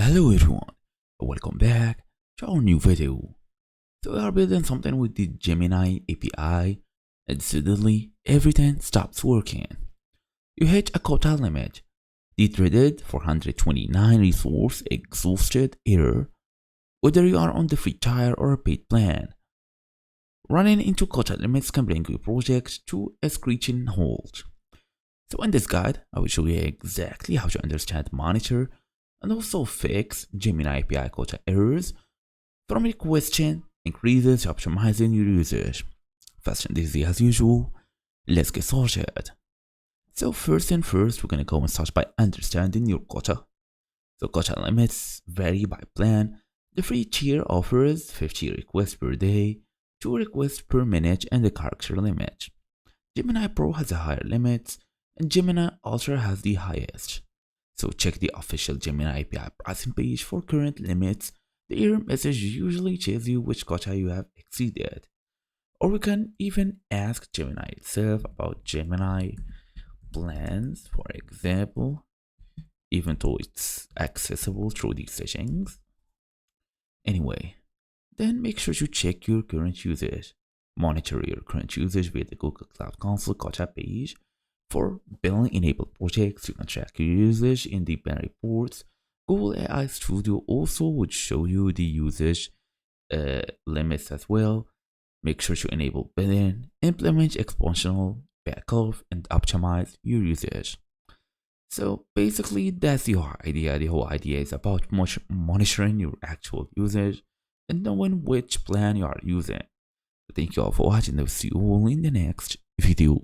Hello everyone, welcome back to our new video. So we are building something with the Gemini API and suddenly everything stops working. You hit a quota limit, de-threaded 429 resource exhausted error, whether you are on the free tier or a paid plan. Running into quota limits can bring your project to a screeching halt. So in this guide, I will show you exactly how to understand, monitor, and also fix Gemini API quota errors from requesting increases to optimizing your usage. Fast and easy as usual. Let's get started. So first and first, we're gonna go and start by understanding your quota. So quota limits vary by plan. The free tier offers 50 requests per day, 2 requests per minute, and a character limit. Gemini Pro has a higher limit, and Gemini Ultra has the highest. So check the official Gemini API pricing page for current limits. The error message usually tells you which quota you have exceeded. Or we can even ask Gemini itself about Gemini plans, for example, even though it's accessible through these settings. Anyway, then make sure to check your current usage. Monitor your current usage via the Google Cloud Console quota page. For billing enabled projects, you can track your usage in the billing reports. Google AI Studio also would show you the usage limits as well. Make sure to enable billing, implement exponential backup, and optimize your usage. So basically, that's the whole idea. The whole idea is about monitoring your actual usage and knowing which plan you are using. Thank you all for watching. I'll see you all in the next video.